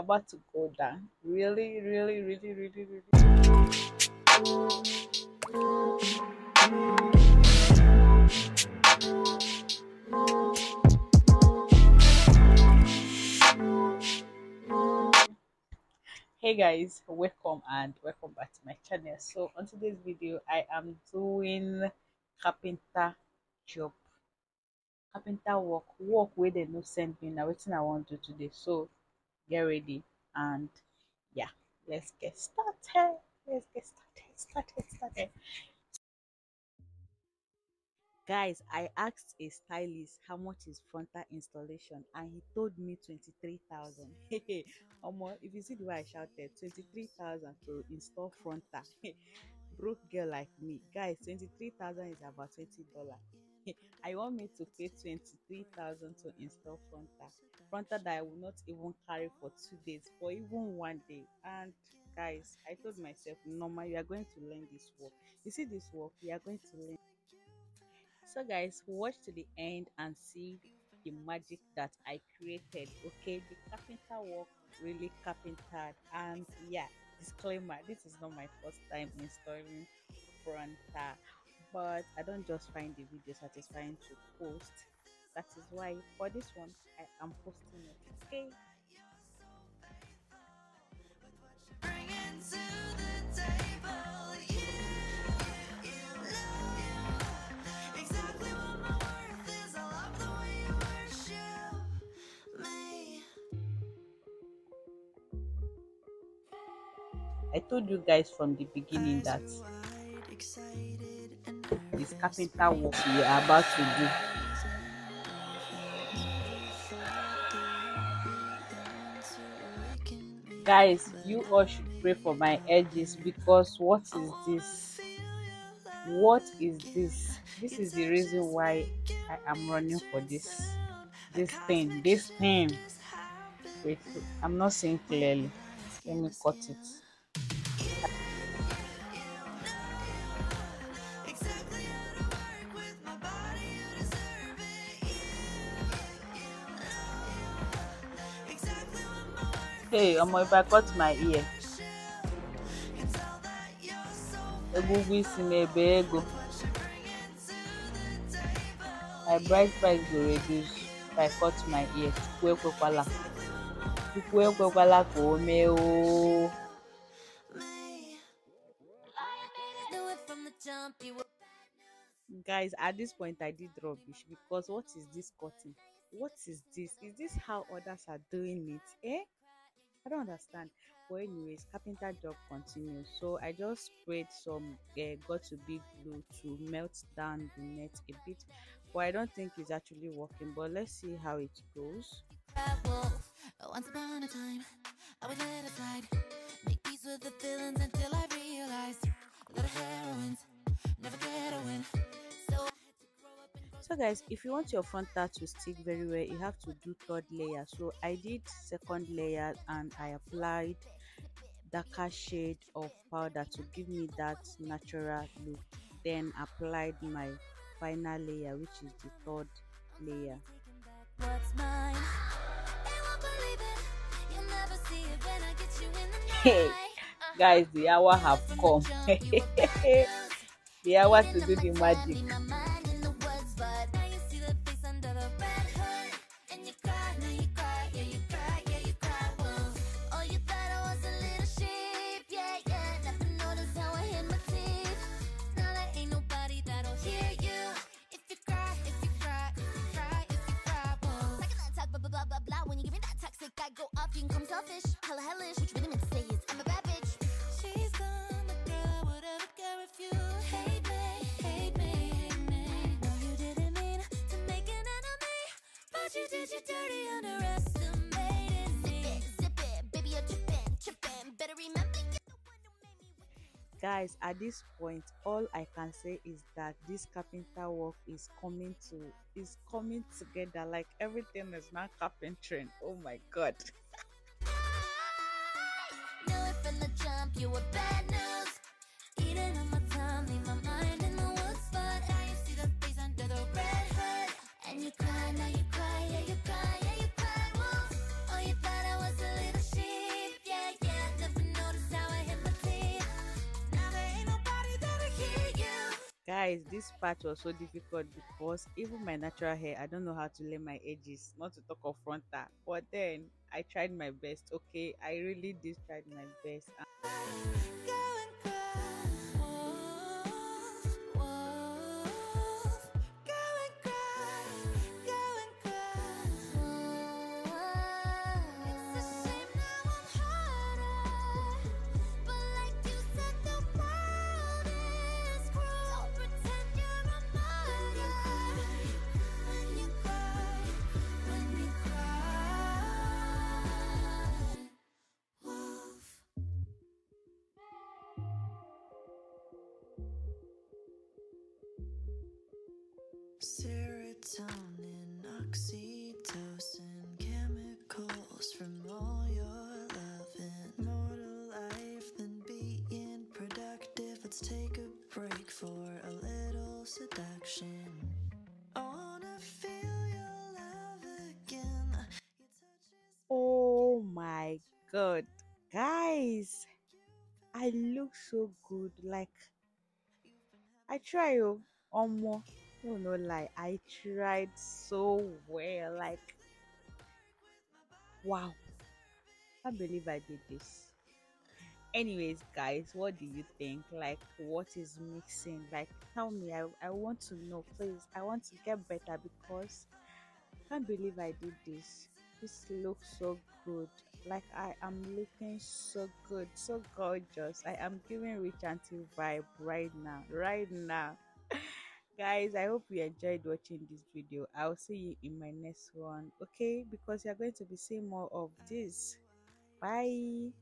about to go down. Really, really, really, really, really. Hey guys, welcome and welcome back to my channel. So on today's video I am doing carpenter job, carpenter work where they no send me. Now wetin I want to do today, so get ready and yeah, let's get started. Let's get started. Guys, I asked a stylist how much is frontal installation and he told me 23,000. Hey, if you see the way I shouted, 23,000 to install frontal. Broke girl like me. Guys, 23,000 is about $20. I want me to pay 23,000 to install frontal. Frontal that I will not even carry for 2 days, for even one day. And guys, I told myself, normal, you are going to learn this work. You see this work, you are going to learn. So guys, watch to the end and see the magic that I created. Okay, the carpenter work really carpentered. And yeah, disclaimer, this is not my first time installing frontal, but I don't just find the video satisfying to post. That is why for this one I am posting it. Okay. I told you guys from the beginning that this carpenter work we are about to do. Guys, you all should pray for my edges because what is this? What is this? This is the reason why I am running for this thing. Wait, I'm not seeing clearly. Let me cut it. Hey, if I cut my ear, my bright price will reduce if I cut my ear. Guys, at this point I did rubbish because what is this cutting? What is this? Is this how others are doing it? I don't understand. But anyways, carpenter job continues. So I just sprayed some got to big glue to melt down the net a bit, but I don't think it's actually working. But let's see how it goes. Once upon a time, I was let aside, make peace with the feelings until I realized a lot of heroines never get a win. So guys, if you want your frontal to stick very well, you have to do third layer. So I did second layer and I applied darker shade of powder to give me that natural look, then applied my final layer, which is the third layer. Hey guys, the hour have come. The hour to do the magic. Guys, at this point, all I can say is that this carpenter work is coming together. Like everything is now carpentering. Oh my god. Guys, this part was so difficult because even my natural hair, I don't know how to lay my edges, not to talk of frontal. But then I tried my best. Okay, I really did tried my best. Serotonin, oxytocin, chemicals from all your loving. More to life than being productive. Let's take a break for a little seduction. I wanna feel your love again. Your touch is Oh my god, guys, I look so good. Like I try more. No, no lie, I tried so well. Like wow, I can't believe I did this. Anyways, guys, what do you think? Like, what is mixing? Like, tell me. I want to know, please. I want to get better because I can't believe I did this. This looks so good. Like, I am looking so good, so gorgeous. I am giving rich auntie vibe right now, right now. Guys, I hope you enjoyed watching this video. I'll see you in my next one, okay? Because you're going to be seeing more of this. Bye.